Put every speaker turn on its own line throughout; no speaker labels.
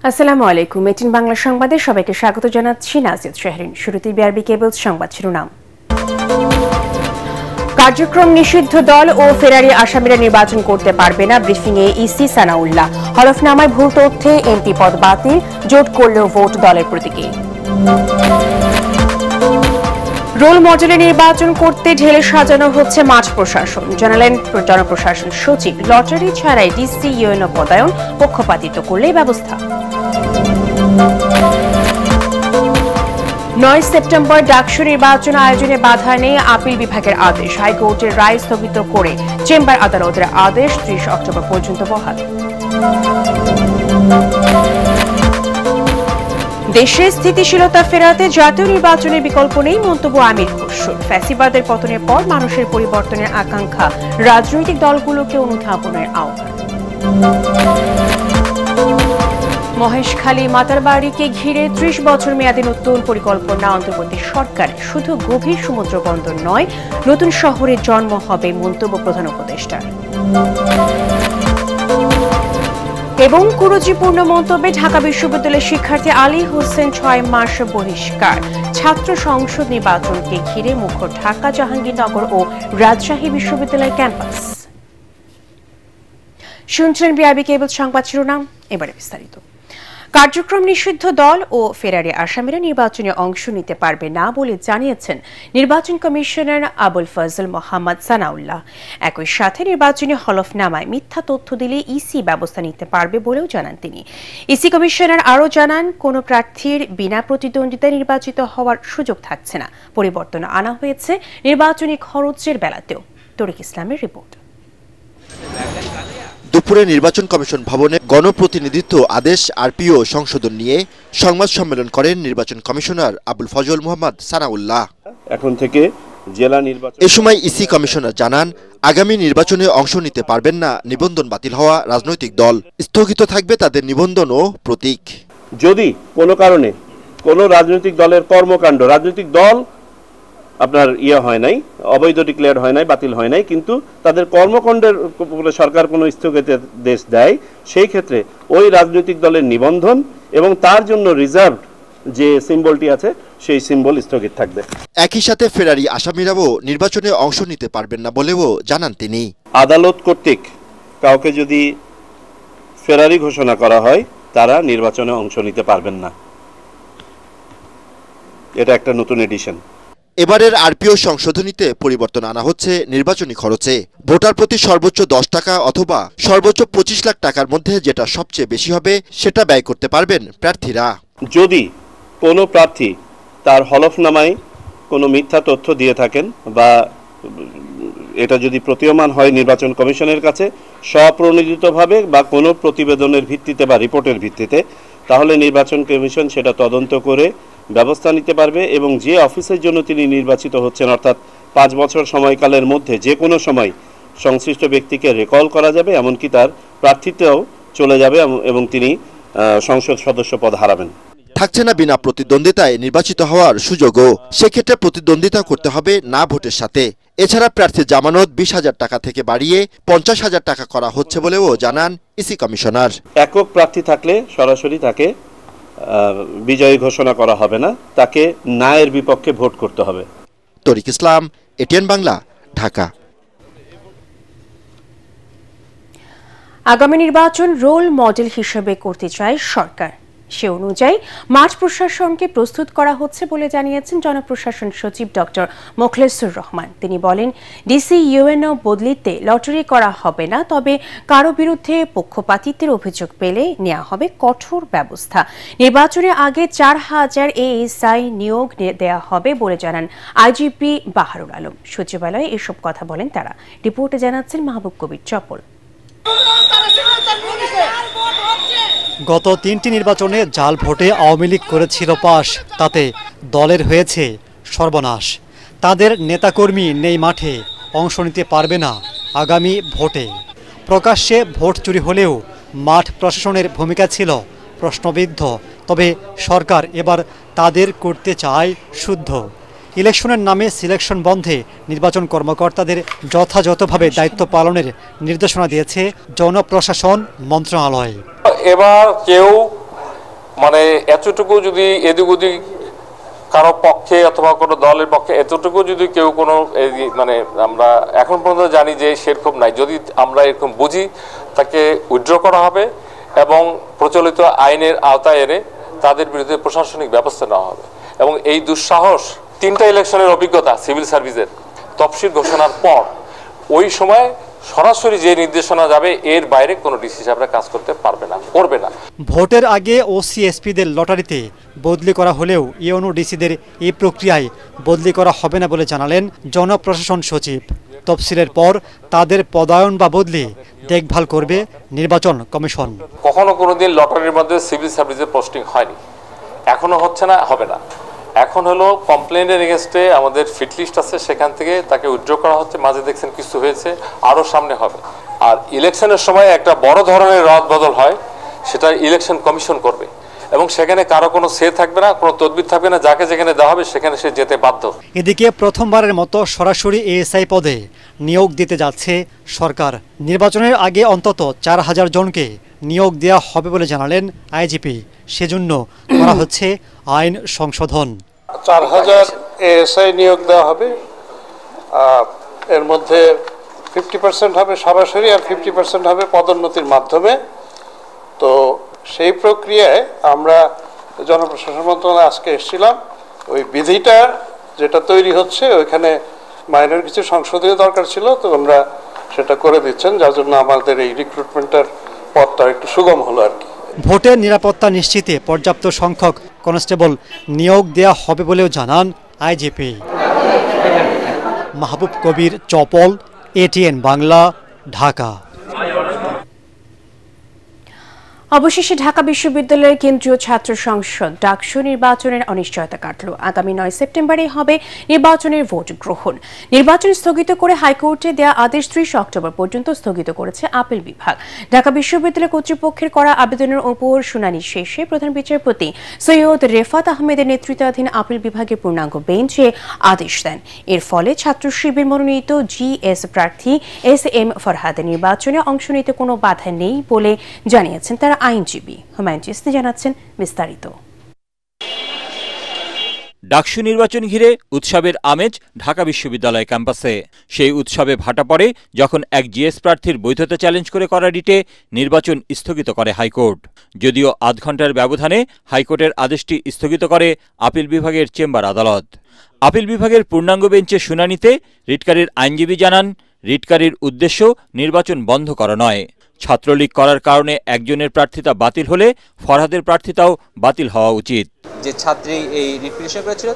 আসসালামু আলাইকুম। 18 বাংলা সংবাদে সবাইকে স্বাগত জানাচ্ছি নাজিদ শাহরিন। শুরুতে বিআরবি কেবলস সংবাদ শিরোনাম। কার্যক্রম নিষিদ্ধ দল ও ফেরারি আসামিরা নির্বাচন করতে পারবে না, ব্রিফিংয়ে ইসি সানাউল্লাহ। হলফনামায় ভুল তথ্যে এমপি পদ বাতিল, জোট করলেও ভোট দলের প্রতীকে। রোল মডেলে নির্বাচন করতে ঢেলে সাজানো হচ্ছে মাঠ প্রশাসন, জানালেন জনপ্রশাসন সচিব। লটারি ছাড়াই ডিসি ইউএনও পদায়ন, পক্ষপাতিত্ব করলেই ব্যবস্থা। 9 সেপ্টেম্বর ডাকসু নির্বাচন আয়োজনে বাধা নেই, আপিল বিভাগের আদেশ। হাইকোর্টের রায় স্থগিত করে চেম্বার আদালতের আদেশ 30 অক্টোবর পর্যন্ত বহাল। দেশে স্থিতিশীলতা ফেরাতে জাতীয় নির্বাচনের বিকল্প নেই, মন্তব্য আমির খসরুর। ফ্যাসিবাদের পতনের পর মানুষের পরিবর্তনের আকাঙ্ক্ষা, রাজনৈতিক দলগুলোকে অনুধাবনের আহ্বান। মহেশখালী মাতারবাড়িকে ঘিরে 30 বছর মেয়াদী নতুন পরিকল্পনা অন্তর্বর্তী সরকারের। শুধু গভীর সমুদ্র বন্দর নয়, নতুন শহরের জন্ম হবে, মন্তব্য প্রধান উপদেষ্টার। এবং কুরুচিপূর্ণ মন্তব্যে ঢাকা বিশ্ববিদ্যালয়ের শিক্ষার্থী আলী হোসেন 6 মাস বহিষ্কার। ছাত্র সংসদ নির্বাচনকে ঘিরে মুখর ঢাকা, জাহাঙ্গীরনগর ও রাজশাহী বিশ্ববিদ্যালয় ক্যাম্পাস। শুনছেন বিআরবি কেবল সংবাদ শিরোনাম, এবারে বিস্তারিত। কার্যক্রম নিষিদ্ধ দল ও ফেরারি আসামিরা নির্বাচনে অংশ নিতে পারবে না বলে জানিয়েছেন নির্বাচন কমিশনার আবুল ফজল মোহাম্মদ সানাউল্লাহ। একই সাথে নির্বাচনী হলফনামায় মিথ্যা তথ্য দিলে ইসি ব্যবস্থা নিতে পারবে বলেও জানান তিনি। ইসি কমিশনার আরও জানান, কোনো প্রার্থীর বিনা প্রতিদ্বন্দ্বিতায় নির্বাচিত হওয়ার সুযোগ থাকছে না। পরিবর্তন আনা হয়েছে নির্বাচনী খরচের বেলাতেও। তরিক ইসলামের রিপোর্ট।
দুপুরে নির্বাচন কমিশন ভবনে গণপ্রতিনিধিত্ব আদেশ আরপিও সংশোধন নিয়ে সংবাদ সম্মেলন করেন নির্বাচন কমিশনার আবুল ফজল মোহাম্মদ সানাউল্লাহ।
এখন থেকে জেলা নির্বাচন
এ সময় ইসি কমিশনার জানান, আগামী নির্বাচনে অংশ নিতে পারবেন না নিবন্ধন বাতিল হওয়া রাজনৈতিক দল। স্থগিত থাকবে তাদের নিবন্ধন ও প্রতীক।
যদি কোনো কারণে কোনো রাজনৈতিক দলের কর্মকাণ্ড, রাজনৈতিক দল আপনার হয় নাই, অবৈধ ডিক্লেয়ার হয় নাই, বাতিল হয় নাই, কিন্তু তাদের কর্মকাণ্ডের উপরে সরকার কোনো স্থগিতাদেশ দেয়, সেই ক্ষেত্রে ওই রাজনৈতিক দলের নিবন্ধন এবং তার জন্য রিজার্ভ যে সিম্বলটি আছে সেই সিম্বল স্থগিত থাকবে।
একই সাথে ফেরারি আসামিরাও নির্বাচনে অংশ নিতে পারবেন না বলেও জানান তিনি।
আদালত কর্তৃক কাউকে যদি ফেরারি ঘোষণা করা হয়, তারা নির্বাচনে অংশ নিতে পারবেন না। এটা একটা নতুন এডিশন।
এবারের আরপিও সংশোধনীতে পরিবর্তন আনা হচ্ছে নির্বাচনী খরচে। ভোটার প্রতি সর্বোচ্চ 10 টাকা অথবা সর্বোচ্চ 25 লাখ টাকার মধ্যে যেটা সবচেয়ে বেশি হবে সেটা ব্যয় করতে পারবেন প্রার্থীরা।
যদি কোনো প্রার্থী তার হলফনামায় কোনো মিথ্যা তথ্য দিয়ে থাকেন বা এটা যদি প্রতীয়মান হয় নির্বাচন কমিশনের কাছে স্বপ্রণোদিতভাবে বা কোনো প্রতিবেদনের ভিত্তিতে বা রিপোর্টের ভিত্তিতে, তাহলে নির্বাচন কমিশন সেটা তদন্ত করে ব্যবস্থা নিতে পারবে এবং যে অফিসের জন্য তিনি নির্বাচিত হচ্ছেন, অর্থাৎ 5 বছর সময়কালের মধ্যে যে কোনো সময় সংশ্লিষ্ট ব্যক্তিকে রিকল করা যাবে, এমনকি তার প্রার্থিতাও চলে যাবে এবং তিনি সংসদ সদস্য পদ হারাবেন।
থাকছে না বিনা প্রতিদ্বন্দ্বিতায় নির্বাচিত হওয়ার সুযোগও। সেক্ষেত্রে প্রতিদ্বন্দ্বিতা করতে হবে না ভোটের সাথে। এছাড়া প্রার্থীর জামানত 20,000 টাকা থেকে বাড়িয়ে 50,000 টাকা করা হচ্ছে বলেও জানান ইসি কমিশনার।
একক প্রার্থী থাকলে সরাসরি তাকে বিজয়ী ঘোষণা করা হবে না, তাকে ন্যায়ের বিপক্ষে ভোট করতে হবে।
তরিক ইসলাম, এটিএন বাংলা, ঢাকা।
আগামী নির্বাচন রোল মডেল হিসেবে করতে চায় সরকার। সে অনুযায়ী মাঠ প্রশাসনকে প্রস্তুত করা হচ্ছে বলে জানিয়েছেন জনপ্রশাসন সচিব ডক্টর মোখলেসুর রহমান। তিনি বলেন, ডিসি ইউএনও বদলিতে লটারি করা হবে না, তবে কারো বিরুদ্ধে পক্ষপাতিত্বের অভিযোগ পেলে নেওয়া হবে কঠোর ব্যবস্থা। নির্বাচনের আগে 4000 এএসআই নিয়োগ দেওয়া হবে বলে জানান আইজিপি বাহারুল আলম। সচিবালয়ে এসব কথা বলেন তারা। রিপোর্টে জানাচ্ছেন মাহবুব কবির চপল।
গত 3টি নির্বাচনে জাল ভোটে আওয়ামী লীগ করেছিল পাশ, তাতে দলের হয়েছে সর্বনাশ। তাদের নেতাকর্মী নেই মাঠে, অংশ নিতে পারবে না আগামী ভোটে। প্রকাশ্যে ভোট চুরি হলেও মাঠ প্রশাসনের ভূমিকা ছিল প্রশ্নবিদ্ধ, তবে সরকার এবার তাদের করতে চায় শুদ্ধ। ইলেকশনের নামে সিলেকশন বন্ধে নির্বাচন কর্মকর্তাদের যথাযথভাবে দায়িত্ব পালনের নির্দেশনা দিয়েছে জনপ্রশাসন মন্ত্রণালয়।
এবার কেউ মানে এতটুকু যদি এদিক ওদিক কারো পক্ষে অথবা কোনো দলের পক্ষে এতটুকু যদি কেউ কোনো মানে আমরা এখন পর্যন্ত জানি যে সেরকম নাই, যদি আমরা এরকম বুঝি তাকে উইথড্র করা হবে এবং প্রচলিত আইনের আওতায় এনে তাদের বিরুদ্ধে প্রশাসনিক ব্যবস্থা নেওয়া হবে। এবং এই দুঃসাহস 3টা ইলেকশনের অভিজ্ঞতা সিভিল সার্ভিসের তফসিল ঘোষণার পর ওই সময় সরাসরি যে নির্দেশনা যাবে এর বাইরে কোনো ডিসি সাহেবরা কাজ করতে পারবে না, করবে না।
ভোটের আগে ওসি এসপিদের লটারিতে বদলি করা হলেও ইউনো ডিসিদের এই প্রক্রিয়ায় বদলি করা হবে না বলে জানালেন জনপ্রশাসন সচিব। তফসিলের পর তাদের পদায়ন বা বদলি দেখভাল করবে নির্বাচন কমিশন।
কখনো কোনোদিন লটারির মধ্যে সিভিল সার্ভিসের পোস্টিং হয়নি, এখনো হচ্ছে না, হবে না। এখন হলো কমপ্লেনের এগেনস্টে আমাদের ফিটলিস্ট আছে, সেখান থেকে তাকে উইথড্র করা হচ্ছে। মাঝে দেখছেন কিছু হয়েছে, আরও সামনে হবে। আর ইলেকশনের সময় একটা বড় ধরনের রদ বদল হয়, সেটা ইলেকশন কমিশন করবে এবং সেখানে কারো কোনো সে থাকবে না, কোনো তদবির থাকবে না, যাকে যেখানে দেওয়া হবে সেখানে সে যেতে বাধ্য।
এদিকে প্রথমবারের মতো সরাসরি এএসআই পদে নিয়োগ দিতে যাচ্ছে সরকার। নির্বাচনের আগে অন্তত 4000 জনকে নিয়োগ দেওয়া হবে বলে জানালেন আইজিপি। সেজন্য করা হচ্ছে আইন সংশোধন।
4000 এএসআই নিয়োগ দেওয়া হবে, এর মধ্যে 50% হবে সরাসরি আর 50% হবে পদোন্নতির মাধ্যমে। তো সেই প্রক্রিয়ায় আমরা জনপ্রশাসন মন্ত্রণালয়ে আজকে এসেছিলাম, ওই বিধিটা যেটা তৈরি হচ্ছে ওইখানে মাইনর কিছু সংশোধনী দরকার ছিল, তো আমরা সেটা করে দিচ্ছেন, যার জন্য আমাদের এই রিক্রুটমেন্টের পথটা একটু সুগম হলো আর কি।
ভোটের নিরাপত্তা নিশ্চিতে পর্যাপ্ত সংখ্যক কনস্টেবল নিয়োগ দেওয়া হবে বলেও জানান আইজিপি। মাহবুব কবির, চপল, এটিএন বাংলা, ঢাকা।
অবশেষে ঢাকা বিশ্ববিদ্যালয়ের কেন্দ্রীয় ছাত্র সংসদ ডাকসু নির্বাচনের অনিশ্চয়তা কাটল। আগামী 9 সেপ্টেম্বরে হবে নির্বাচনের ভোট গ্রহণ। নির্বাচন স্থগিত করে হাইকোর্টে দেয়া আদেশ 30 অক্টোবর পর্যন্ত স্থগিত করেছে আপিল বিভাগ। ঢাকা বিশ্ববিদ্যালয় কর্তৃপক্ষের করা আবেদনের উপর শুনানি শেষে প্রধান বিচারপতি সৈয়দ রেফাত আহমেদের নেতৃত্বাধীন আপিল বিভাগের পূর্ণাঙ্গ বেঞ্চ আদেশ দেন। এর ফলে ছাত্র শিবির মনোনীত জিএস প্রার্থী SM ফরহাদের নির্বাচনে অংশ নিতে কোনো বাধা নেই বলে জানিয়েছেন তারা আইনজীবী। হুমায়ুন চিস্তি জানাচ্ছেন বিস্তারিত।
ডাকসু নির্বাচন ঘিরে উৎসবের আমেজ ঢাকা বিশ্ববিদ্যালয় ক্যাম্পাসে। সেই উৎসবে ভাটা পড়ে যখন এক জিএস প্রার্থীর বৈধতা চ্যালেঞ্জ করে করা রিটে নির্বাচন স্থগিত করে হাইকোর্ট। যদিও আধ ঘণ্টার ব্যবধানে হাইকোর্টের আদেশটি স্থগিত করে আপিল বিভাগের চেম্বার আদালত। আপিল বিভাগের পূর্ণাঙ্গ বেঞ্চে শুনানিতে রিটকারীর আইনজীবী জানান, রিটকারীর উদ্দেশ্য নির্বাচন বন্ধ করা নয়। ছাত্রলীগ করার কারণে একজনের প্রার্থিতা বাতিল হলে ফরহাদের প্রার্থিতাও বাতিল হওয়া উচিত।
যে ছাত্রী এই রিট পিটিশন করেছিল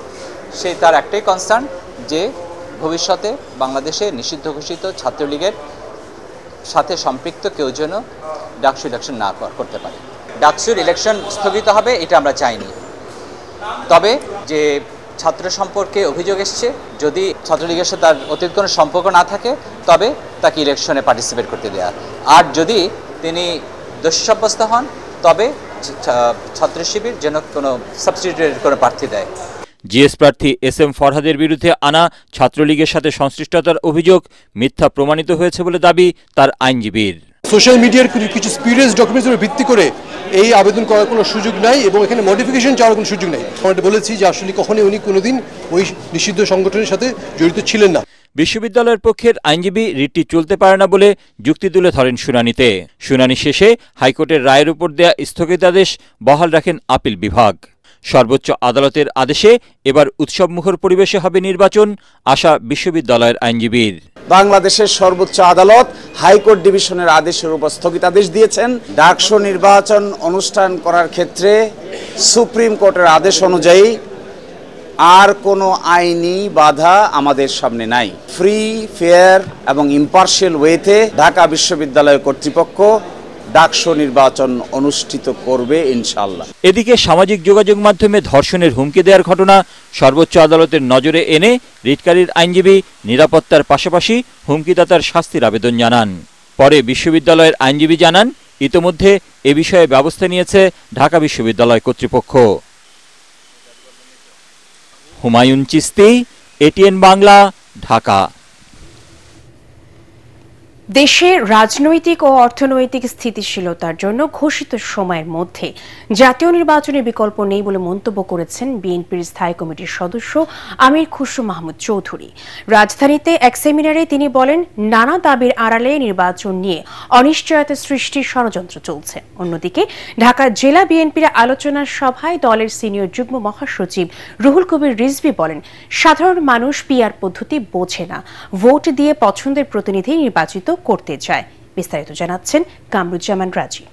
সে তার একটাই কনসার্ন যে ভবিষ্যতে বাংলাদেশে নিষিদ্ধ ঘোষিত ছাত্রলীগের সাথে সম্পৃক্ত কেউ যেন ডাকসু ইলেকশন না করতে পারে। ডাকসুর ইলেকশন স্থগিত হবে এটা আমরা চাইনি, তবে যে ছাত্র সম্পর্কে অভিযোগ এসছে, যদি ছাত্রলীগের সাথে তার অতীত কোনো সম্পর্ক না থাকে তবে তাকে ইলেকশনে পার্টিসিপেট করতে দেওয়া, আর যদি তিনি দোষী সাব্যস্ত হন তবে ছাত্র শিবির যেন কোনো সাবস্টিটিউটেড কোনো প্রার্থী দেয়।
জিএস প্রার্থী SM ফরহাদের বিরুদ্ধে আনা ছাত্রলীগের সাথে সংশ্লিষ্টতার অভিযোগ মিথ্যা প্রমাণিত হয়েছে বলে দাবি তার আইনজীবীর।
সোশ্যাল মিডিয়ার কিছু স্পিরিয়াস ডকুমেন্টসের ভিত্তি করে এই আবেদন করার কোনো সুযোগ নাই এবং এখানে মডিফিকেশন চাওয়ার কোনো সুযোগ নাই। আমরা বলেছি যে আসলে কখনোই উনি কোনোদিন ওই নিষিদ্ধ সংগঠনের সাথে জড়িত ছিলেন না।
বিশ্ববিদ্যালয়ের পক্ষের আইনজীবী রিটটি চলতে পারে না বলে যুক্তি তুলে ধরেন শুনানিতে। শুনানি শেষে হাইকোর্টের রায়ের উপর দেয়া স্থগিতাদেশ বহাল রাখেন আপিল বিভাগ। সর্বোচ্চ আদালতের আদেশে এবার উৎসবমুখর পরিবেশে হবে নির্বাচন, আশা বিশ্ববিদ্যালয়ের আইনজীবীর।
বাংলাদেশের সর্বোচ্চ আদালত হাইকোর্ট ডিভিশনের আদেশের উপর স্থগিতাদেশ দিয়েছেন। ডাকসু নির্বাচন অনুষ্ঠান করার ক্ষেত্রে সুপ্রিম কোর্টের আদেশ অনুযায়ী আর কোনো আইনি বাধা আমাদের সামনে নাই। ফ্রি, ফেয়ার এবং ইম্পার্শিয়াল ওয়েতে ঢাকা বিশ্ববিদ্যালয় কর্তৃপক্ষ ডাকসু নির্বাচন অনুষ্ঠিত করবে ইনশাআল্লাহ।
এদিকে সামাজিক যোগাযোগ মাধ্যমে ধর্ষণের হুমকি দেওয়ার ঘটনা সর্বোচ্চ আদালতের নজরে এনে রিটকারীর আইনজীবী নিরাপত্তার পাশাপাশি হুমকিদাতার শাস্তির আবেদন জানান। পরে বিশ্ববিদ্যালয়ের আইনজীবী জানান, ইতোমধ্যে এ বিষয়ে ব্যবস্থা নিয়েছে ঢাকা বিশ্ববিদ্যালয় কর্তৃপক্ষ। হুমায়ুন চিস্তি, এটিএন বাংলা, ঢাকা।
দেশে রাজনৈতিক ও অর্থনৈতিক স্থিতিশীলতার জন্য ঘোষিত সময়ের মধ্যে জাতীয় নির্বাচনের বিকল্প নেই বলে মন্তব্য করেছেন বিএনপির স্থায়ী কমিটির সদস্য আমির খুসরু মাহমুদ চৌধুরী। রাজধানীতে এক সেমিনারে তিনি বলেন, নানা দাবির আড়ালে নির্বাচন নিয়ে অনিশ্চয়তা সৃষ্টির ষড়যন্ত্র চলছে। অন্যদিকে ঢাকা জেলা বিএনপির আলোচনা সভায় দলের সিনিয়র যুগ্ম মহাসচিব রুহুল কবির রিজভী বলেন, সাধারণ মানুষ পিআর পদ্ধতি বোঝে না, ভোট দিয়ে পছন্দের প্রতিনিধি নির্বাচিত করতে চায়। বিস্তারিত জানাচ্ছেন কামরুজ্জামান রাজি।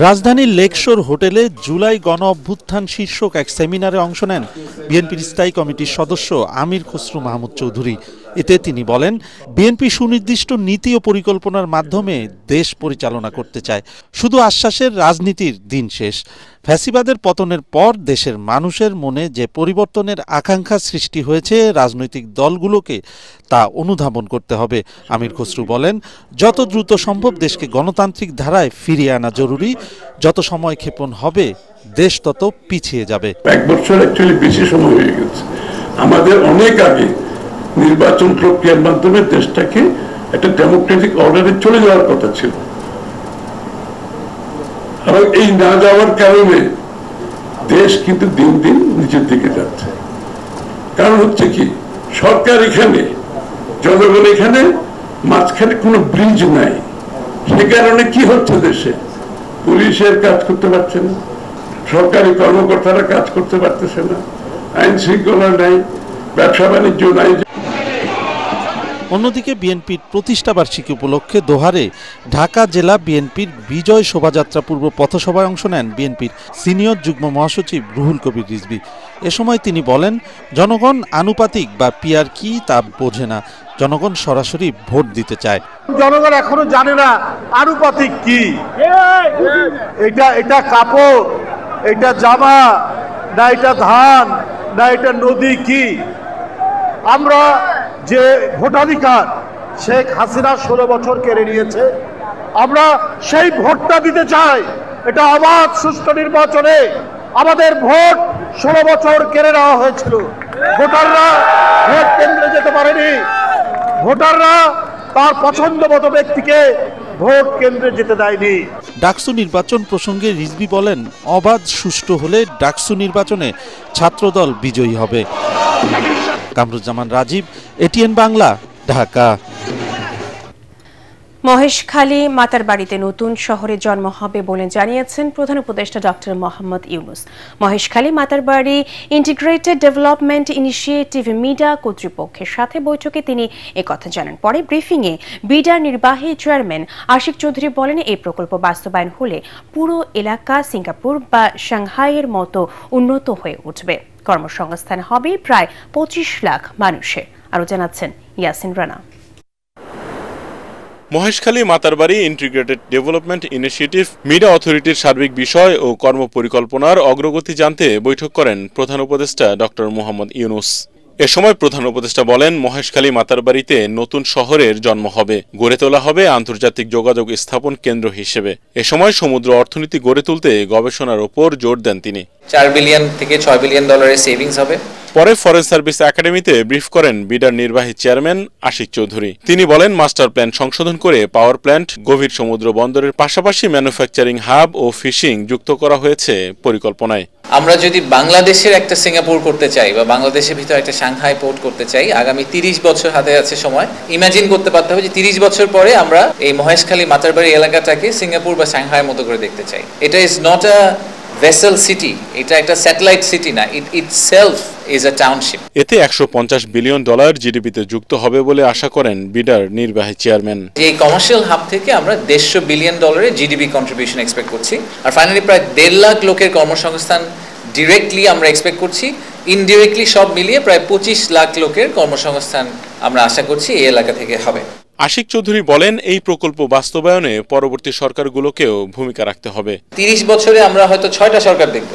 রাজধানীর লেকশোর হোটেলে জুলাই গণ অভ্যুত্থান শীর্ষক এক সেমিনারে অংশ নেন বিএনপির স্থায়ী কমিটির সদস্য আমির খুসরু মাহমুদ চৌধুরী। এতে তিনি বলেন, বিএনপি সুনির্দিষ্ট নীতি ও পরিকল্পনার মাধ্যমে দেশ পরিচালনা করতে চায়। শুধু আশ্বাসের রাজনীতির দিন শেষ। ফ্যাসিবাদের পতনের পর দেশের মানুষের মনে যে পরিবর্তনের আকাঙ্ক্ষা সৃষ্টি হয়েছে, রাজনৈতিক দলগুলোকে তা অনুধাবন করতে হবে। আমির খুসরু বলেন, যত দ্রুত সম্ভব দেশকে গণতান্ত্রিক ধারায় ফিরিয়ে আনা জরুরি। যত সময় ক্ষেপণ হবে দেশ তত পিছিয়ে যাবে।
এক বছর অ্যাকচুয়ালি বেশি সময় হয়ে গেছে। আমাদের অনেক আগে নির্বাচন প্রক্রিয়ার মাধ্যমে দেশটাকে একটা ডেমোক্রেটিক অর্ডারে চলে যাওয়ার কথা ছিল। আর এই না যাওয়ার কারণে দেশ কিন্তু দিন দিন নিচের দিকে যাচ্ছে। কারণ হচ্ছে কি, সরকার এখানে, জনগণ এখানে, মাঝখানে কোনো ব্রিজ নাই। সে কারণে কি হচ্ছে, দেশে পুলিশের কাজ করতে পারছে না, সরকারি কর্মকর্তারা কাজ করতে পারতেছে না, আইন শৃঙ্খলা নাই, ব্যবসা বাণিজ্য নাই।
অন্যদিকে বিএনপির প্রতিষ্ঠাবার্ষিকী উপলক্ষে দোহারে ঢাকা জেলা বিএনপির বিজয় শোভাযাত্রা পূর্ব পথসভায় অংশ নেন বিএনপির সিনিয়র যুগ্ম মহাসচিব রুহুল কবির রিজভী। এ সময় তিনি বলেন, জনগণ আনুপাতিক বা পিআর কি তা বোঝে না, জনগণ সরাসরি ভোট দিতে চায়।
জনগণ এখনো জানে না আনুপাতিক কি, এটা কাপড়, এটা জামা, না এটা ধান, না এটা নদী কি। আমরা যে ভোটাধিকার শেখ হাসিনা 16 বছর কেড়ে নিয়েছে, আমরা সেই ভোটটা দিতে চাই। এটা অবাধ সুষ্ঠু নির্বাচনে আমাদের ভোট 16 বছর কেড়ে নেওয়া হয়েছিল। ভোটাররা ভোট কেন্দ্রে যেতে পারেনি, ভোটাররা তার পছন্দ মতো ব্যক্তিকে ভোট কেন্দ্রে যেতে দেয়নি।
ডাকসু নির্বাচন প্রসঙ্গে রিজভী বলেন, অবাধ সুষ্ঠু হলে ডাকসু নির্বাচনে ছাত্রদল বিজয়ী হবে। কামরুজ্জামান রাজীব, এটিএন বাংলা, ঢাকা।
মহেশখালী মাতারবাড়িতে নতুন শহরে জন্ম হবে বলে জানিয়েছেন প্রধান উপদেষ্টা doctor Mohammad Yunus. Maheshkhali Matarbari integrated development initiative MIDA কর্তৃপক্ষের সাথে বৈঠকে তিনি একথা জানান। পরে ব্রিফিংয়ে বিডার নির্বাহী চেয়ারম্যান আশিক চৌধুরী বলেন, এই প্রকল্প বাস্তবায়ন হলে পুরো এলাকা সিঙ্গাপুর বা সাংহাইয়ের মতো উন্নত হয়ে উঠবে। কর্মসংস্থান হবে প্রায় 25 লাখ মানুষের। আরও জানাচ্ছেন Yasin Rana.
Maheshkhali Matarbari integrated development initiative MIDA অথরিটির সার্বিক বিষয় ও কর্মপরিকল্পনার অগ্রগতি জানতে বৈঠক করেন প্রধান উপদেষ্টা ডক্টর মোহাম্মদ ইউনূস। এ সময় প্রধান উপদেষ্টা বলেন, মহেশখালী মাতারবাড়িতে নতুন শহরের জন্ম হবে, গড়ে তোলা হবে আন্তর্জাতিক যোগাযোগ স্থাপন কেন্দ্র হিসেবে। এ সময় সমুদ্র অর্থনীতি গড়ে তুলতে গবেষণার উপর জোর দেন তিনি।
4 বিলিয়ন থেকে 6 বিলিয়ন ডলারের সেভিংস হবে।
পরে ফরেন সার্ভিস একাডেমিতে ব্রিফ করেন বিডার নির্বাহী চেয়ারম্যান আশিক চৌধুরী। তিনি বলেন, মাস্টার প্ল্যান সংশোধন করে পাওয়ার প্ল্যান্ট, গভীর সমুদ্র বন্দরের পাশাপাশি ম্যানুফ্যাকচারিং হাব ও ফিশিং যুক্ত করা হয়েছে পরিকল্পনায়।
আমরা যদি বাংলাদেশের একটা সিঙ্গাপুর করতে চাই বা বাংলাদেশের ভিতরে একটা সাংহাই পোর্ট করতে চাই, আগামী 30 বছর হাতে আছে সময়। ইমাজিন করতে পারতে হবে যে 30 বছর পরে আমরা এই মহেশখালী মাতারবাড়ি এলাকাটাকে সিঙ্গাপুর বা সাংহাইয়ের মতো করে দেখতে চাই। এটা is not a vessel city, এটা একটা স্যাটেলাইট সিটি না, ইট ইটসেলফ ইজ আ টাউনশিপ।
এতে 150 বিলিয়ন ডলার জিডিপিতে যুক্ত হবে বলে আশা করেন বিডার নির্বাহী চেয়ারম্যান।
এই কমার্শিয়াল হাব থেকে আমরা 150 বিলিয়ন ডলারের জিডিপি কন্ট্রিবিউশন এক্সপেক্ট করছি। আর ফাইনালি প্রায় 1.5 লাখ লোকের কর্মসংস্থান ডিরেক্টলি আমরা এক্সপেক্ট করছি। ইনডিরেক্টলি সব মিলিয়ে প্রায় 25 লাখ লোকের কর্মসংস্থান আমরা আশা করছি এই এলাকা থেকে হবে।
আশিক চৌধুরী বলেন, এই প্রকল্প বাস্তবায়নে পরবর্তী সরকারগুলোকেও ভূমিকা রাখতে হবে।
30 বছরে আমরা হয়তো 6টা সরকার দেখব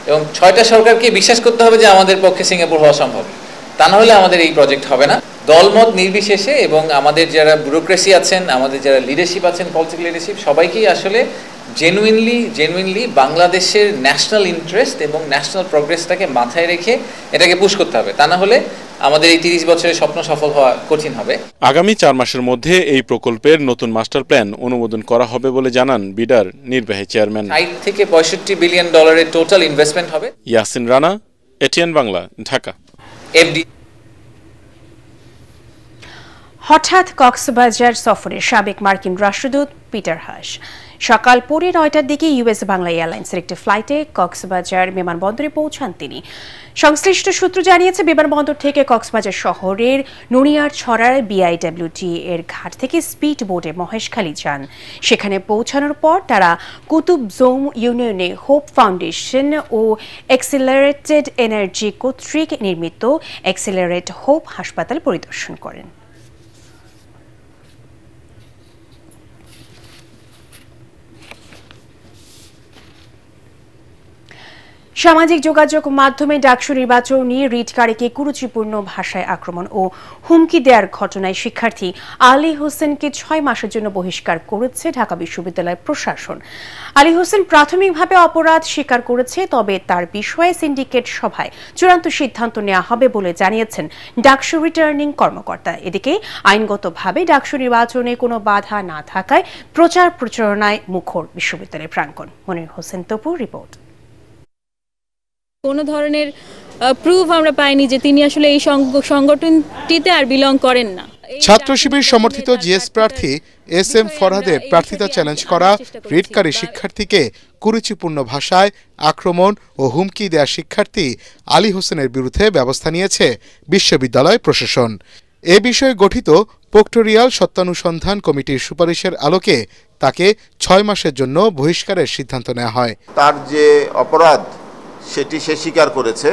এবং 6টা সরকারকে বিশ্বাস করতে হবে যে আমাদের পক্ষে সিঙ্গাপুর হওয়া সম্ভব। তা না হলে আমাদের এই প্রজেক্ট হবে না। দলমত নির্বিশেষে এবং আমাদের যারা ব্যুরোক্রেসি আছেন, আমাদের যারা লিডারশিপ আছেন, পলিটিক্যাল লিডারশিপ, সবাইকেই আসলে জেনুইনলি বাংলাদেশের ন্যাশনাল ইন্টারেস্ট এবং ন্যাশনাল প্রোগ্রেসটাকে মাথায় রেখে এটাকে পুশ করতে হবে। তা না হলে
আমাদের এই 30 বছরের স্বপ্ন সফল হওয়া কঠিন হবে।
আগামী 4 মাসের মধ্যে এই প্রকল্পের নতুন মাস্টার প্ল্যান অনুমোদন করা হবে বলে জানান বিডার নির্বাহী চেয়ারম্যান।
60 থেকে 65 বিলিয়ন ডলারের টোটাল ইনভেস্টমেন্ট হবে।
ইয়াসিন রানা, এটিএন বাংলা, ঢাকা।
এফডি
হঠাৎ কক্সবাজার সফরে সাবেক মার্কিন রাষ্ট্রদূত পিটার হাস সকাল 9:30টার দিকে ইউএস বাংলা এয়ারলাইন্সের একটি ফ্লাইটে কক্সবাজার বিমানবন্দরে পৌঁছান তিনি। সংশ্লিষ্ট সূত্র জানিয়েছে বিমানবন্দর থেকে কক্সবাজার শহরের নুনিয়ার ছড়ার বিআইডব্লিউটি এর ঘাট থেকে স্পিড বোটে মহেশখালী যান। সেখানে পৌঁছানোর পর তারা কুতুব জোম ইউনিয়নে হোপ ফাউন্ডেশন ও এক্সিলারেটেড এনার্জি কর্তৃক নির্মিত এক্সিলারেট হোপ হাসপাতাল পরিদর্শন করেন। সামাজিক যোগাযোগ মাধ্যমে ডাকসু নির্বাচন নিয়ে রিটকারীকে কুরুচিপূর্ণ ভাষায় আক্রমণ ও হুমকি দেওয়ার ঘটনায় শিক্ষার্থী আলী হোসেনকে 6 মাসের জন্য বহিষ্কার করেছে ঢাকা বিশ্ববিদ্যালয় প্রশাসন। আলী হোসেন প্রাথমিকভাবে অপরাধ স্বীকার করেছে, তবে তার বিষয়ে সিন্ডিকেট সভায় চূড়ান্ত সিদ্ধান্ত নেওয়া হবে বলে জানিয়েছেন ডাকসু রিটার্নিং কর্মকর্তা। এদিকে আইনগতভাবে ডাকসু নির্বাচনে কোনো বাধা না থাকায় প্রচার প্রচারণায় মুখর বিশ্ববিদ্যালয়ের প্রাঙ্গণ। মনির হোসেন তপু রিপোর্ট।
কোনো ধরনের প্রুফ আমরা পাইনি যে তিনি আসলে এই সংগঠনটিতে আর বিলং করেন না।
ছাত্র শিবির সমর্থিত জিএস প্রার্থী এস এম ফরহাদের প্রার্থিতা চ্যালেঞ্জ করা রিটকারী শিক্ষার্থীকে কুরুচিপূর্ণ ভাষায় আক্রমণ ও হুমকি দেয়া শিক্ষার্থী আলী হোসেনের বিরুদ্ধে ব্যবস্থা নিয়েছে বিশ্ববিদ্যালয় প্রশাসন। এ বিষয়ে গঠিত পোক্টোরিয়াল সত্যানুসন্ধান কমিটির সুপারিশের আলোকে তাকে 6 মাসের জন্য বহিষ্কারের সিদ্ধান্ত নেওয়া হয়।
তার যে অপরাধ সেটি সে স্বীকার করেছে,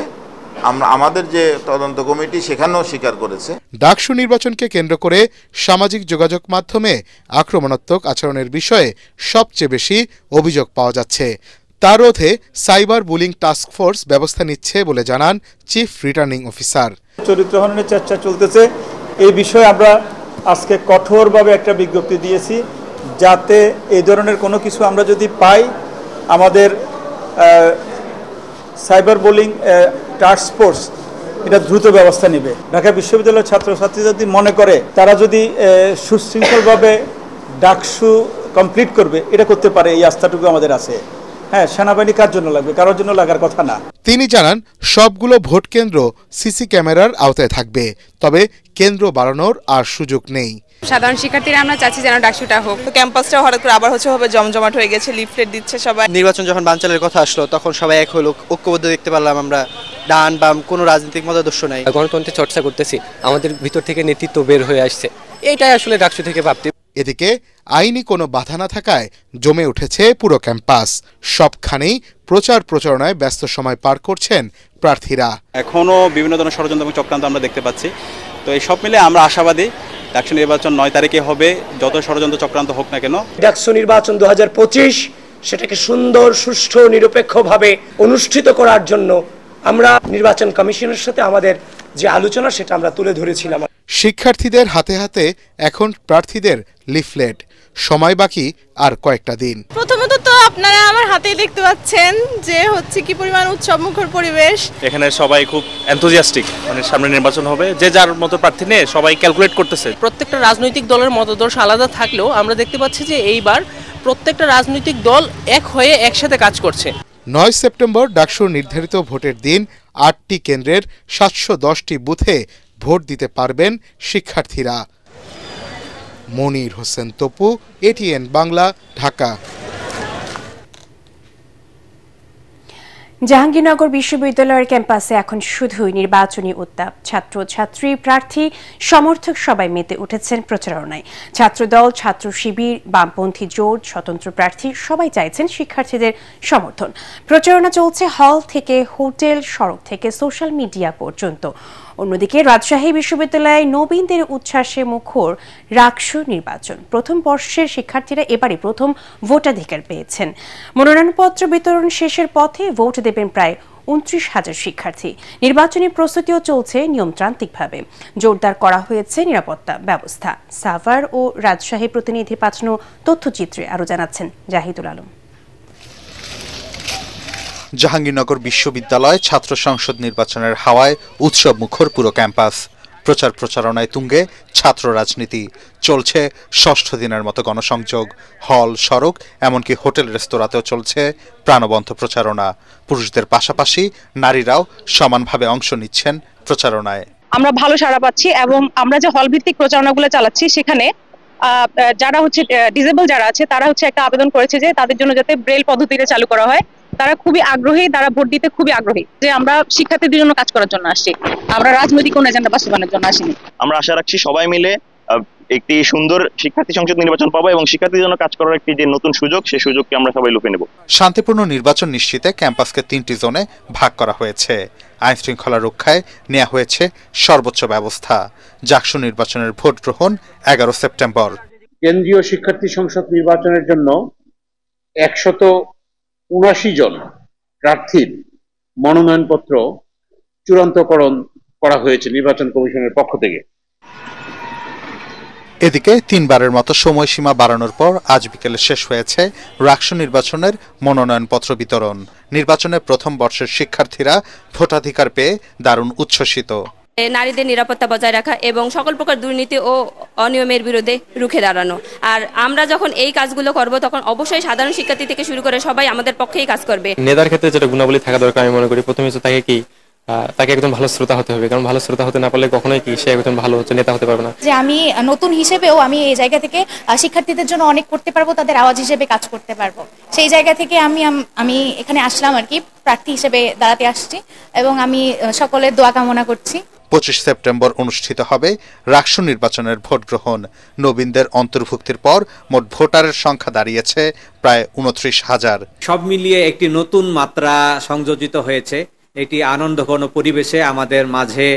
আমাদের যে তদন্ত কমিটি সেখানেও স্বীকার করেছে।
ডাকসু নির্বাচনকে কেন্দ্র করে সামাজিক যোগাযোগ মাধ্যমে আক্রমণাত্মক আচরণের বিষয়ে সবচেয়ে বেশি অভিযোগ পাওয়া যাচ্ছে। তার রোধে সাইবার বুলিং টাস্ক ফোর্স ব্যবস্থা নিচ্ছে বলে জানান চিফ রিটার্নিং অফিসার।
চরিত্রহননের চর্চা চলতেছে, এই বিষয়ে আমরা আজকে কঠোরভাবে একটা বিজ্ঞপ্তি দিয়েছি, যাতে এই ধরনের কোনো কিছু আমরা যদি পাই আমাদের সাইবার বুলিং টাস্ক ফোর্স এটা দ্রুত ব্যবস্থা নেবে। ঢাকা বিশ্ববিদ্যালয়ের ছাত্রছাত্রী যদি মনে করে তারা যদি সুশৃঙ্খলভাবে ডাকসু কমপ্লিট করবে, এটা করতে পারে, এই আস্থাটুকু আমাদের আছে। হ্যাঁ, সেনাবাহিনী কার জন্য লাগবে? কারোর জন্য লাগার কথা না।
তিনি জানান সবগুলো ভোট কেন্দ্র সিসি ক্যামেরার আওতায় থাকবে, তবে কেন্দ্র বাড়ানোর আর সুযোগ নেই।
সাধারণ শিক্ষার্থীরা আমরা চাচ্ছি যেন ডাকসুটা হোক। ক্যাম্পাসটা হঠাৎ করে আবার হবে জমজমাট হয়ে গেছে, লিফলেট দিচ্ছে সবাই।
নির্বাচন যখন বানচালের কথা আসলো তখন সবাই এক হলো, ঐক্যবদ্ধ দেখতে পারলাম আমরা। ডান বাম কোনো রাজনৈতিক মতাদর্শ নাই,
গণতন্ত্রের চর্চা করতেছি, আমাদের ভিতর থেকে নেতৃত্ব বের হয়ে আসছে, এটাই আসলে ডাকসু থেকে প্রাপ্তি।
এদিকে আইনি কোনো বাধা না থাকায় জমে উঠেছে পুরো ক্যাম্পাস। সবখানেই প্রচার প্রচারণায় ব্যস্ত সময় পার করছেন প্রার্থীরা।
এখনো বিভিন্ন ধরনের ষড়যন্ত্র এবং চক্রান্ত আমরা দেখতে পাচ্ছি। তো এই সব মিলে আমরা আশাবাদী ডাকসু নির্বাচন 9 তারিখে হবে, যত ষড়যন্ত্র চক্রান্ত হোক না কেন।
ডাকসু নির্বাচন 2025 সেটাকে সুন্দর, সুষ্ঠু, নিরপেক্ষভাবে অনুষ্ঠিত করার জন্য আমরা নির্বাচন কমিশনের সাথে আমাদের যে আলোচনা সেটা আমরা তুলে ধরেছিলাম।
শিক্ষার্থীদের হাতে হাতে এখন প্রার্থীদের লিফলেট, সময় বাকি আর কয়েকটা দিন।
প্রথমত তো আপনারা আমার হাতেই দেখতে পাচ্ছেন যে হচ্ছে কি পরিমাণ উৎসবমুখর পরিবেশ।
এখানে সবাই খুব এনথুজিয়াস্টিক, মানে সামনে নির্বাচন হবে, যে যার মতো প্রার্থী নিয়ে সবাই ক্যালকুলেট করতেছে।
প্রত্যেকটা রাজনৈতিক দলের মতাদর্শ আলাদা থাকলেও আমরা দেখতে পাচ্ছি যে এইবার প্রত্যেকটা রাজনৈতিক দল এক হয়ে একসাথে কাজ করছে।
9 সেপ্টেম্বর ডাকসুর নির্ধারিত ভোটের দিন 8টি কেন্দ্রের 710টি বুথে ভোট দিতে পারবেন শিক্ষার্থীরা। মনির হোসেন তপু, এটিএন বাংলা, ঢাকা।
জাহাঙ্গীরনগর বিশ্ববিদ্যালয়ের ক্যাম্পাসে এখন শুধুই নির্বাচনী উত্তাপ। ছাত্র ছাত্রী, প্রার্থী, সমর্থক সবাই মেতে উঠেছেন প্রচারণায়। ছাত্রদল, ছাত্র শিবির, বামপন্থী জোট, স্বতন্ত্র প্রার্থী সবাই চাইছেন শিক্ষার্থীদের সমর্থন। প্রচারণা চলছে হল থেকে হোটেল, সড়ক থেকে সোশ্যাল মিডিয়া পর্যন্ত। অন্যদিকে রাজশাহী বিশ্ববিদ্যালয়ে নবীনদের উচ্ছ্বাসে মুখর ডাকসু নির্বাচন। প্রথম বর্ষের শিক্ষার্থীরা এবারই প্রথম ভোটাধিকার পেয়েছেন। মনোনয়নপত্র বিতরণ শেষের পথে ভোট দেবেন প্রায় 29,000 শিক্ষার্থী। নির্বাচনী প্রস্তুতিও চলছে নিয়মতান্ত্রিকভাবে। জোরদার করা হয়েছে নিরাপত্তা ব্যবস্থা। সাভার ও রাজশাহী প্রতিনিধি পাঠানো তথ্যচিত্রে আরও জানাচ্ছেন জাহিদুল আলম।
জাহাঙ্গীরনগর বিশ্ববিদ্যালয় ছাত্র সংসদ নির্বাচনের হাওয়ায় উৎসব মুখর পুরো ক্যাম্পাস। প্রচার প্রচারণায় তুঙ্গে ছাত্র রাজনীতি, চলছে ষষ্ঠ দিনের মতো গণসংযোগ। হল, সড়ক, এমনকি হোটেল রেস্তোরাঁতেও চলছে প্রাণবন্ত প্রচারণা। পুরুষদের পাশাপাশি নারীরাও সমানভাবে অংশ নিচ্ছেন প্রচারণায়।
আমরা ভালো সাড়া পাচ্ছি এবং আমরা যে হল ভিত্তিক প্রচারণাগুলো চালাচ্ছি সেখানে যারা হচ্ছে ডিসেবল যারা আছে তারা হচ্ছে একটা আবেদন করেছে যে তাদের জন্য যাতে ব্রেল পদ্ধতিতে চালু করা হয়। তারা খুবই আগ্রহী, তারা ভোট দিতে খুবই আগ্রহী। যে আমরা শিক্ষার্থীদের জন্য কাজ করার জন্য আসছি, আমরা রাজনৈতিক কোনো এজেন্ডা বাস্তবায়নের জন্য আসিনি।
আমরা আশা রাখছি সবাই মিলে একটি সুন্দর শিক্ষার্থী সংসদ নির্বাচন পাবো এবং শিক্ষার্থীদের জন্য কাজ করার একটি যে নতুন সুযোগ, সেই সুযোগকে আমরা সবাই লুফে নেব।
শান্তিপূর্ণ নির্বাচন নিশ্চিতে ক্যাম্পাসকে 3টি জোনে ভাগ করা হয়েছে। আইন শৃঙ্খলা রক্ষায় নেওয়া হয়েছে সর্বোচ্চ ব্যবস্থা। জাকসু নির্বাচনের ভোট গ্রহণ 11 সেপ্টেম্বর।
কেন্দ্রীয় শিক্ষার্থী সংসদ নির্বাচনের জন্য 179 জন প্রার্থীর মনোনয়নপত্র চূড়ান্তকরণ করা হয়েছে নির্বাচন কমিশনের পক্ষ থেকে।
এদিকে 3বারের মতো সময়সীমা বাড়ানোর পর আজ বিকেলে শেষ হয়েছে রাকসু নির্বাচনের মনোনয়নপত্র বিতরণ। নির্বাচনের প্রথম বর্ষের শিক্ষার্থীরা ভোটাধিকার পেয়ে দারুণ উচ্ছ্বসিত।
নারীদের নিরাপত্তা বজায় রাখা এবং সকল প্রকার দুর্নীতি ও অনিয়মের বিরুদ্ধে রুখে দাঁড়ানো। আর আমরা যখন এই কাজগুলো করব তখন অবশ্যই সাধারণ শিক্ষার্থী থেকে শুরু করে সবাই আমাদের পক্ষেই কাজ করবে।
নেতার ক্ষেত্রে যেটা গুণাবলী থাকা দরকার আমি মনে করি, প্রথমে হচ্ছে তাকে একজন ভালো শ্রোতা হতে হবে, কারণ ভালো শ্রোতা হতে না পারলে কখনোই সে একজন ভালো নেতা হতে পারবে না।
যে আমি নতুন হিসেবেও আমি এই জায়গা থেকে শিক্ষার্থীদের জন্য অনেক করতে পারবো, তাদের আওয়াজ হিসেবে কাজ করতে পারবো। সেই জায়গা থেকে আমি এখানে আসলাম আর কি, প্রার্থী হিসেবে দাঁড়াতে আসছি এবং আমি সকলের দোয়া কামনা করছি।
25 সেপ্টেম্বর অনুষ্ঠিত হবে রাকসু নির্বাচনের ভোট গ্রহণ। নবীনদের অন্তর্ভুক্তির পর মোট ভোটারের সংখ্যা দাঁড়িয়েছে প্রায় 29,000।
সব মিলিয়ে একটি নতুন মাত্রা সংযোজিত হয়েছে। এটি আনন্দঘন পরিবেশে আমাদের মাঝে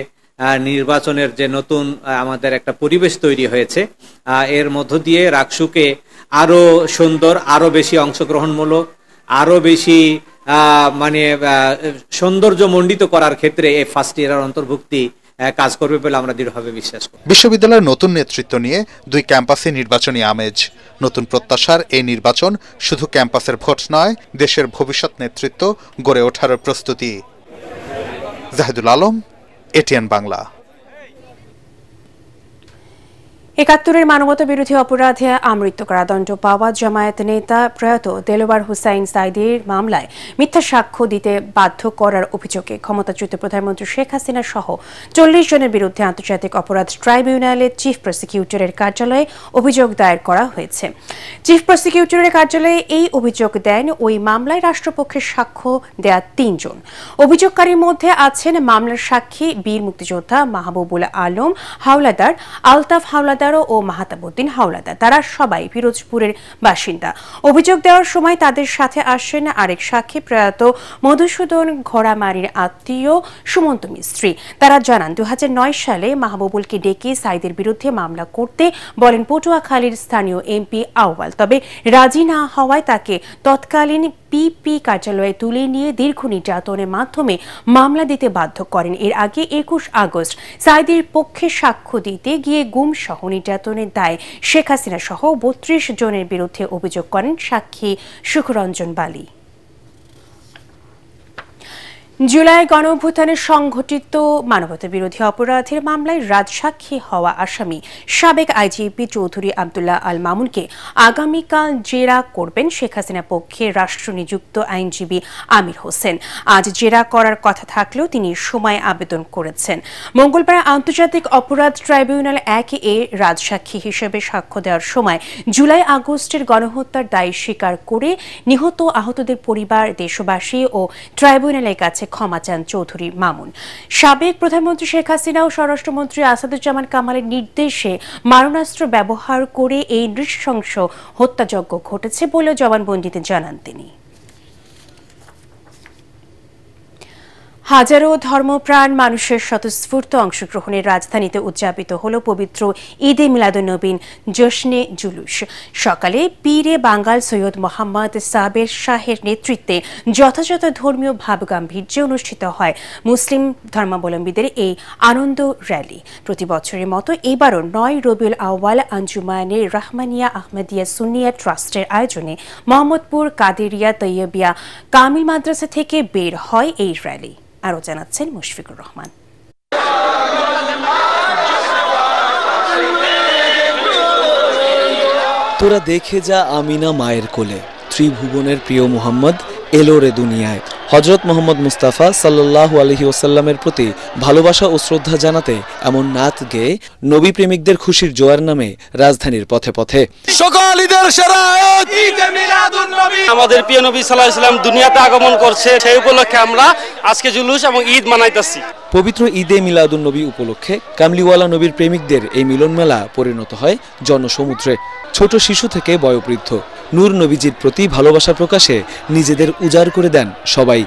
নির্বাচনের যে নতুন আমাদের একটা পরিবেশ তৈরি হয়েছে, এর মধ্য দিয়ে রাকসুকে আরো সুন্দর, আরো বেশি অংশগ্রহণমূলক, আরো বেশি সৌন্দর্য মণ্ডিত করার ক্ষেত্রে এই ফার্স্ট ইয়ারের অন্তর্ভুক্তি কাজ করবে বলে আমরা দৃঢ়ভাবে বিশ্বাস করি।
বিশ্ববিদ্যালয়ের নতুন নেতৃত্ব নিয়ে 2 ক্যাম্পাসে নির্বাচনী আমেজ। নতুন প্রত্যাশার এই নির্বাচন শুধু ক্যাম্পাসের ভোট নয়, দেশের ভবিষ্যৎ নেতৃত্ব গড়ে ওঠার প্রস্তুতি। জাহিদুল আলম, এটিএন বাংলা।
৭১ মানবতা বিরোধী অপরাধে আমৃত্যু কারাদণ্ড পাওয়া জামায়াত নেতা প্রয়াত দেলোয়ার হুসাইন সাঈদীর মামলায় মিথ্যা সাক্ষ্য দিতে বাধ্য করার অভিযোগে ক্ষমতাচ্যুত প্রধানমন্ত্রী শেখ হাসিনা সহ 40 জনের বিরুদ্ধে আন্তর্জাতিক অপরাধ ট্রাইব্যুনালের চিফ প্রসিকিউটরের কার্যালয়ে অভিযোগ দায়ের করা হয়েছে। চিফ প্রসিকিউটরের কার্যালয়ে এই অভিযোগ দেন ওই মামলায় রাষ্ট্রপক্ষের সাক্ষ্য দেয়া 3 জন। অভিযোগকারীর মধ্যে আছেন মামলার সাক্ষী বীর মুক্তিযোদ্ধা মাহবুবুল আলম হাওলাদার, আলতাফ হাওলাদার ও মাহতাবউদ্দিন হাওলাদার। তারা সবাই পিরোজপুরের বাসিন্দা। অভিযোগ দেওয়ার সময় তাদের সাথে আসেন আরেক সাক্ষী প্রয়াত মধুসূদন ঘোড়ামারির আত্মীয় সুমন্ত মিস্ত্রি। তারা জানান 2009 সালে মাহবুবুলকে ডেকে সাঈদের বিরুদ্ধে মামলা করতে বলেন পটুয়াখালীর স্থানীয় এমপি আউয়াল, তবে রাজি না হওয়ায় তাকে তৎকালীন পিপি কার্যালয়ে তুলে নিয়ে দীর্ঘ নির্যাতনের মাধ্যমে মামলা দিতে বাধ্য করেন। এর আগে 21 আগস্ট সাঈদের পক্ষে সাক্ষ্য দিতে গিয়ে গুম সহ নির্যাতনের দায়ে শেখ হাসিনা সহ 32 জনের বিরুদ্ধে অভিযোগ করেন সাক্ষী সুখরঞ্জন বালি। জুলাই গণঅভ্যুত্থানে সংঘটিত মানবতা বিরোধী অপরাধের মামলায় রাজসাক্ষী হওয়া আসামি সাবেক আইজিপি চৌধুরী আব্দুল্লাহ আল মামুনকে আগামীকাল জেরা করবেন শেখ হাসিনা পক্ষে রাষ্ট্র নিযুক্ত আইনজীবী আমির হোসেন। আজ জেরা করার কথা থাকলেও তিনি সময় আবেদন করেছেন। মঙ্গলবার আন্তর্জাতিক অপরাধ ট্রাইব্যুনাল 1-এ রাজসাক্ষী হিসেবে সাক্ষ্য দেওয়ার সময় জুলাই আগস্টের গণহত্যার দায় স্বীকার করে নিহত আহতদের পরিবার, দেশবাসী ও ট্রাইব্যুনালের কাছে ক্ষমা চান চৌধুরী মামুন। সাবেক প্রধানমন্ত্রী শেখ হাসিনা ও স্বরাষ্ট্রমন্ত্রী আসাদুজ্জামান কামালের নির্দেশে মারণাস্ত্র ব্যবহার করে এই নৃশংস হত্যাযজ্ঞ ঘটেছে বলে জবানবন্দিতে জানান তিনি। হাজারো ধর্মপ্রাণ মানুষের স্বতঃস্ফূর্ত অংশগ্রহণের রাজধানীতে উদযাপিত হল পবিত্র ঈদে মিলাদুন্নবী জশ্নে জুলুস। সকালে পীরে বাঙ্গাল সৈয়দ মোহাম্মদ সাবের শাহের নেতৃত্বে যথাযথ ধর্মীয় ভাবগাম্ভীর্যে অনুষ্ঠিত হয় মুসলিম ধর্মাবলম্বীদের এই আনন্দ র্যালি। প্রতি বছরের মতো এবারও 9 রবিউল আউয়াল আঞ্জুমানে রহমানিয়া আহমদিয়া সুন্নিয়া ট্রাস্টের আয়োজনে মোহাম্মদপুর কাদেরিয়া তৈয়বিয়া কামিল মাদ্রাসা থেকে বের হয় এই র্যালি। আরো জানাচ্ছেন মুশফিকুর রহমান।
তোরা দেখে যা আমিনা মায়ের কোলে, ত্রিভুবনের প্রিয় মুহাম্মদ এলো রে দুনিয়ায়। হযরত মুহাম্মদ মুস্তাফা সাল্লাল্লাহু আলাইহি ওয়াসাল্লামের প্রতি ভালোবাসা ও শ্রদ্ধা জানাতে এমন নাত গেয়ে নবী প্রেমিকদের খুশির জোয়ার নামে রাজধানীর পথে পথে।
সকল ঈদের সেরা ঈদে মিলাদুন্নবী, আমাদের প্রিয় নবী সাল্লাল্লাহু আলাইহি ওয়াসাল্লাম দুনিয়াতে আগমন করছে, সেই উপলক্ষে আমরা আজকে জুলুস এবং ঈদ মানাইতেছি।
পবিত্র ঈদে মিলাদুন্নবী উপলক্ষে কামলিওয়ালা নবীর প্রেমিকদের এই মিলন মেলা পরিণত হয় জনসমুদ্রে। ছোট শিশু থেকে বয়োবৃদ্ধ নূর নবীজির প্রতি ভালোবাসা প্রকাশে নিজেদের উজাড় করে দেন সবাই।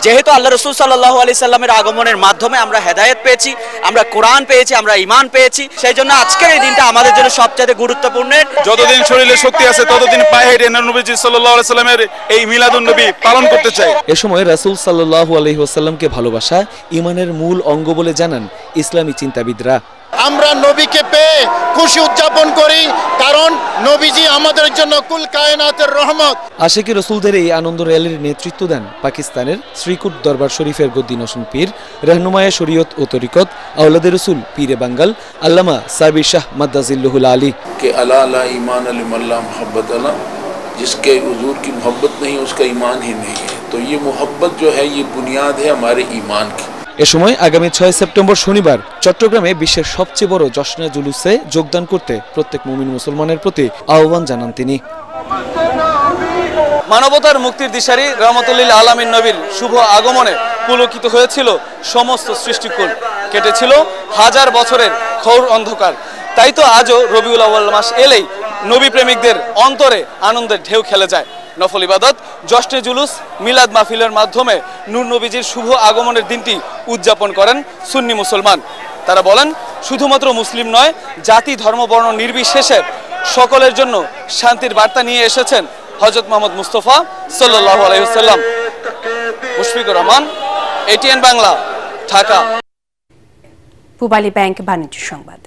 যেহেতু আল্লাহ রাসূল সাল্লাল্লাহু আলাইহি সাল্লামের আগমনের মাধ্যমে আমরা হেদায়েত পেয়েছি, আমরা কোরআন পেয়েছি, আমরা ঈমান পেয়েছি, সেই জন্য আজকের এই দিনটা আমাদের জন্য সবচেয়ে গুরুত্বপূর্ণ।
যতদিন শরীরে শক্তি আছে ততদিন পায়ে হেঁটে নবীজি সাল্লাল্লাহু আলাইহি সাল্লামের এই মিলাদুন্নবী পালন করতে চাই।
এ সময় রাসূল সাল্লাল্লাহু আলাইহি ওয়াসাল্লামকে ভালোবাসা ঈমানের মূল অঙ্গ বলে জানান ইসলামী চিন্তাবিদরা।
আমরা নবীকে পেয়ে খুশি উদযাপন করি, কারণ নবীজি আমাদের জন্য কুল কায়নাতের রহমত।
আশিকি রাসূলদের এই আনন্দ র্যালির নেতৃত্ব দেন পাকিস্তানের শ্রীকুট দরবার শরীফের গদ্দী নসন পীর, रहनुमाए शरीयत ও তরিকত আওলাদে রাসূল পীরে বাঙ্গাল আল্লামা সাবির শাহ মাদ্দাজিল্লুহুল আলী।
के अला ला ईमान अल्लाह मोहब्बत अला, जिसके हुजूर की मोहब्बत नहीं उसका ईमान ही नहीं है। तो ये मोहब्बत जो है ये बुनियाद है हमारे ईमान की।
এ সময় আগামী 6 সেপ্টেম্বর শনিবার চট্টগ্রামে বিশ্বের সবচেয়ে বড় জশ্নে জুলুসে যোগদান করতে প্রত্যেক মুমিন মুসলমানের প্রতি আহ্বান জানান তিনি।
মানবতার মুক্তির দিশারি রহমতুল লিল আলামিন নবীর শুভ আগমনে পুলকিত হয়েছিল সমস্ত সৃষ্টিকুল, কেটেছিল হাজার বছরের ঘোর অন্ধকার। তাই তো আজও রবিউল আউয়াল মাস এলেই নবী প্রেমিকদের অন্তরে আনন্দের ঢেউ খেলে যায়। নফল ইবাদত, জশ্নে জুলুস, মিলাদ মাহফিলের মাধ্যমে নূর নবীজির শুভ আগমনের দিনটি উদযাপন করেন সুন্নি মুসলমান। তারা বলেন, শুধুমাত্র মুসলিম নয়, জাতি ধর্ম বর্ণ নির্বিশেষে সকলের জন্য শান্তির বার্তা নিয়ে এসেছেন হযরত মুহাম্মদ মুস্তাফা সাল্লাল্লাহু আলাইহি ওয়াসাল্লাম। মুশফিকুর রহমান, এটিএন বাংলা, ঢাকা।
পূবালী ব্যাংক বাণিজ্য সংবাদ।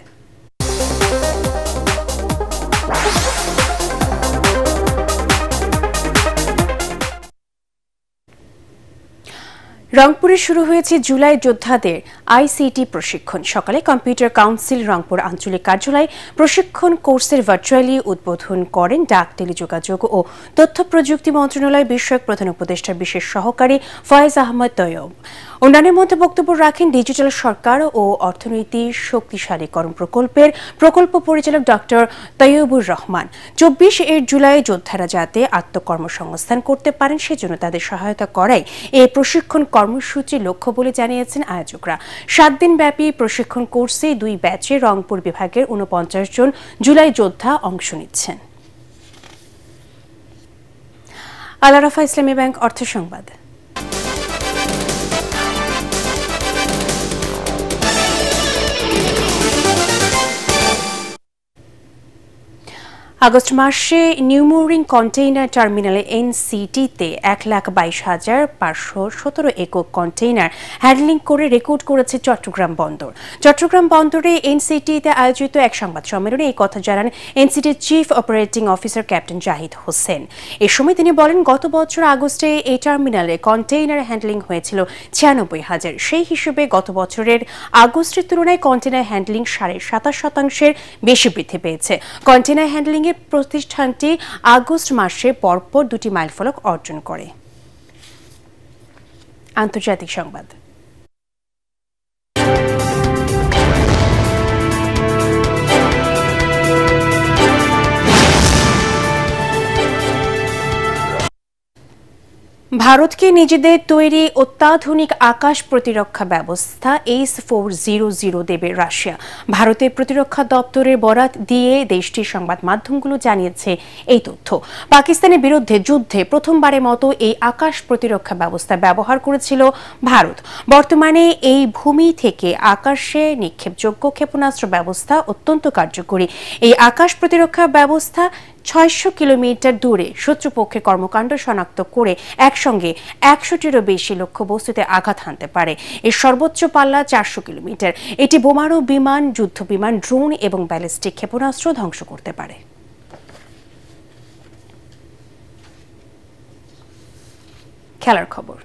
রংপুরে শুরু হয়েছে জুলাই যোদ্ধাদের আইসিটি প্রশিক্ষণ। সকালে কম্পিউটার কাউন্সিল রংপুর আঞ্চলিক কার্যালয়ে প্রশিক্ষণ কোর্সের ভার্চুয়ালি উদ্বোধন করেন ডাক, টেলিযোগাযোগ ও তথ্য প্রযুক্তি মন্ত্রণালয় বিষয়ক প্রধান উপদেষ্টার বিশেষ সহকারী ফয়েজ আহমদ তৈয়ব। অন্যান্যের মধ্যে বক্তব্য রাখেন ডিজিটাল সরকার ও অর্থনীতি শক্তিশালীকরণ প্রকল্পের প্রকল্প পরিচালক ডক্টর তৈয়বুর রহমান। 24 জুলাই যোদ্ধারা যাতে আত্মকর্মসংস্থান করতে পারেন সেজন্য তাদের সহায়তা করাই এই প্রশিক্ষণ কর্মসূচির লক্ষ্য বলে জানিয়েছেন আয়োজকরা। 7 দিন ব্যাপী প্রশিক্ষণ কোর্সে 2 ব্যাচে রংপুর বিভাগের 49 জন জুলাই যোদ্ধা অংশ নিচ্ছেন। আল আরাফা ইসলামী ব্যাংক অর্থ সংবাদ। আগস্ট মাসে নিউমোরিং কন্টেইনার টার্মিনালে এনসিটিতে 1,22,517 একক কন্টেইনার হ্যান্ডলিং করে রেকর্ড করেছে চট্টগ্রাম বন্দর। চট্টগ্রাম বন্দরে এনসিটিতে আয়োজিত এক সংবাদ সম্মেলনে এই কথা জানান এনসিটির chief operating officer captain Zahid Hossain. এ সময় তিনি বলেন, গত বছর আগস্টে এই টার্মিনালে কন্টেইনার হ্যান্ডলিং হয়েছিল 96,000। সেই হিসেবে গত বছরের আগস্টের তুলনায় কন্টেইনার হ্যান্ডলিং 27.5% বেশি বৃদ্ধি পেয়েছে। কন্টেইনার হ্যান্ডলিং প্রতিষ্ঠানটি আগস্ট মাসে পরপর 2টি মাইলফলক অর্জন করে। আন্তর্জাতিক সংবাদ। ভারতকে নিজেদের তৈরি অত্যাধুনিক আকাশ প্রতিরক্ষা ব্যবস্থা S-400 দেবে রাশিয়া। ভারতের প্রতিরক্ষা দপ্তরের বরাত দিয়ে দেশটির সংবাদ মাধ্যমগুলো জানিয়েছে এই তথ্য। পাকিস্তানের বিরুদ্ধে যুদ্ধে প্রথমবারের মতো এই আকাশ প্রতিরক্ষা ব্যবস্থা ব্যবহার করেছিল ভারত। বর্তমানে এই ভূমি থেকে আকাশে নিক্ষেপযোগ্য ক্ষেপণাস্ত্র ব্যবস্থা অত্যন্ত কার্যকরী। এই আকাশ প্রতিরক্ষা ব্যবস্থা 600 কিলোমিটার দূরে শত্রুপক্ষের কর্মকাণ্ড শনাক্ত করে একসঙ্গে 100টিরও বেশি লক্ষ্যবস্তুতে আঘাত হানতে পারে। এর সর্বোচ্চ পাল্লা 400 কিলোমিটার। এটি বোমারু বিমান, যুদ্ধবিমান, ড্রোন এবং ব্যালিস্টিক ক্ষেপণাস্ত্র ধ্বংস করতে পারে। খেলার খবর।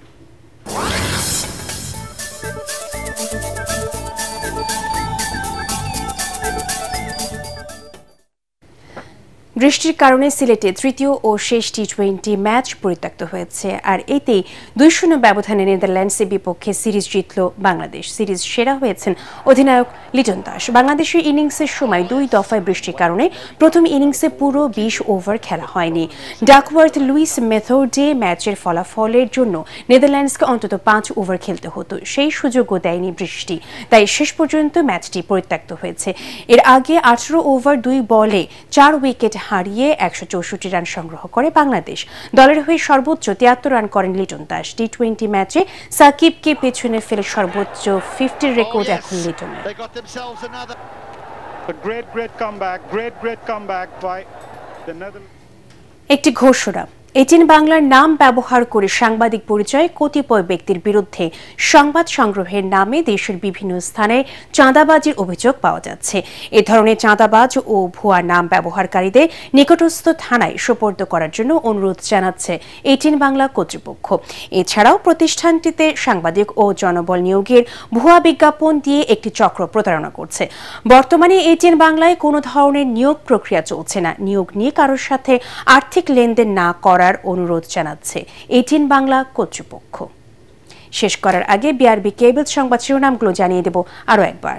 বৃষ্টির কারণে সিলেটে তৃতীয় ও শেষ টি-20 ম্যাচ পরিত্যক্ত হয়েছে, আর এতেই 2-0 ব্যবধানে নেদারল্যান্ডসের বিপক্ষে সিরিজ জিতল বাংলাদেশ। সিরিজ সেরা হয়েছেন অধিনায়ক লিটন দাস। বাংলাদেশের ইনিংসের সময় 2 দফায় বৃষ্টির কারণে প্রথম ইনিংসে পুরো 20 ওভার খেলা হয়নি। ডাকওয়ার্থ লুইস মেথডে ম্যাচের ফলাফলের জন্য নেদারল্যান্ডসকে অন্তত 5 ওভার খেলতে হতো, সেই সুযোগও দেয়নি বৃষ্টি, তাই শেষ পর্যন্ত ম্যাচটি পরিত্যক্ত হয়েছে। এর আগে 18 ওভার 2 বলে 4 উইকেট হারিয়ে 164 রান সংগ্রহ করে বাংলাদেশ। দলের হয়ে সর্বোচ্চ 73 রান করেন লিটন দাস। টি-20 ম্যাচে সাকিবকে পেছনে ফেলে সর্বোচ্চ 50 রেকর্ড এখন লিটনের। একটি ঘোষণা। এটিএন বাংলার নাম ব্যবহার করে সাংবাদিক পরিচয় কতিপয় ব্যক্তির বিরুদ্ধে সংবাদ সংগ্রহের নামে দেশের বিভিন্ন স্থানে চাঁদাবাজির অভিযোগ পাওয়া যাচ্ছে। এ ধরনের চাঁদাবাজ ও ভুয়া নাম ব্যবহারকারীদের নিকটস্থ থানায় সোপর্দ করার জন্য অনুরোধ জানাচ্ছে এটিএন বাংলা কর্তৃপক্ষ। এছাড়াও প্রতিষ্ঠানটিতে সাংবাদিক ও জনবল নিয়োগের ভুয়া বিজ্ঞাপন দিয়ে একটি চক্র প্রতারণা করছে। বর্তমানে এটিএন বাংলায় কোনো ধরনের নিয়োগ প্রক্রিয়া চলছে না। নিয়োগ নিয়ে কারোর সাথে আর্থিক লেনদেন না করার অনুরোধ জানাচ্ছে এটিএন বাংলা কর্তৃপক্ষ। শেষ করার আগে বিআরবি কেবল সংবাদ শিরোনামগুলো জানিয়ে দেব আরো একবার।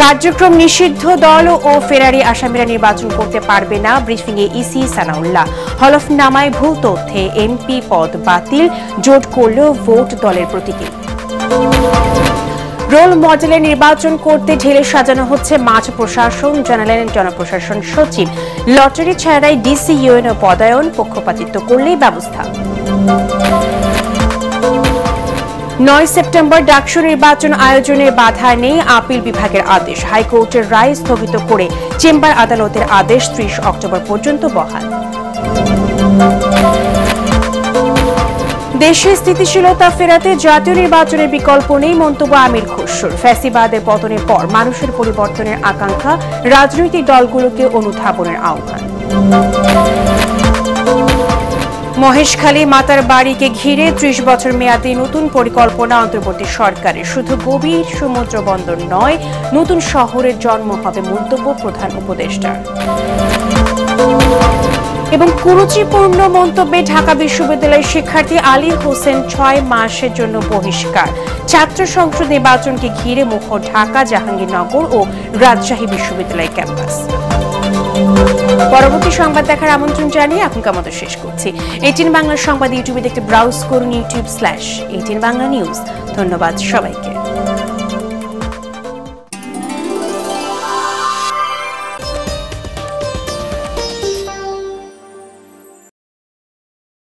কার্যক্রম নিষিদ্ধ দল ও ফেরারি আসামিরা নির্বাচন করতে পারবে না, ব্রিফিংয়ে ইসি সানাউল্লাহ। হলফনামায় ভুল তথ্যে এমপি পদ বাতিল, জোট করলেও ভোট দলের প্রতীকে। রোল মডেলে নির্বাচন করতে ঢেলে সাজানো হচ্ছে মাঠ প্রশাসন, জানালেন জনপ্রশাসন সচিব। লটারি ছাড়াই ডিসি ইউএনও পদায়ন, পক্ষপাতিত্ব করলেই ব্যবস্থা। 9 সেপ্টেম্বর ডাকসু নির্বাচন আয়োজনের বাধা নেই, আপিল বিভাগের আদেশ। হাইকোর্টের রায় স্থগিত করে চেম্বার আদালতের আদেশ 30 অক্টোবর পর্যন্ত বহাল। দেশে স্থিতিশীলতা ফেরাতে জাতীয় নির্বাচনের বিকল্প নেই, মন্তব্য আমির খসরুর। ফ্যাসিবাদের পতনের পর মানুষের পরিবর্তনের আকাঙ্ক্ষা, রাজনৈতিক দলগুলোকে অনুধাবনের আহ্বান। মহেশখালী মাতার বাড়িকে ঘিরে 30 বছর মেয়াদী নতুন পরিকল্পনা অন্তর্বর্তী সরকারের। শুধু গভীর সমুদ্র বন্দর নয়, নতুন শহরের জন্ম হবে, মন্তব্য প্রধান উপদেষ্টার। এবং কুরুচিপূর্ণ মন্তব্যে ঢাকা বিশ্ববিদ্যালয়ের শিক্ষার্থী আলী হোসেন 6 মাসের জন্য বহিষ্কার। ছাত্র সংসদ নির্বাচনকে ঘিরে মুখর ঢাকা, জাহাঙ্গীরনগর ও রাজশাহী বিশ্ববিদ্যালয় ক্যাম্পাস। পরবর্তী সংবাদ দেখার আমন্ত্রণ জানিয়ে এখনকার মতো শেষ করছি। এটিএন বাংলার সংবাদ ইউটিউবে দেখতে ব্রাউজ করুন youtube/এটিএন বাংলা নিউজ। ধন্যবাদ সবাইকে।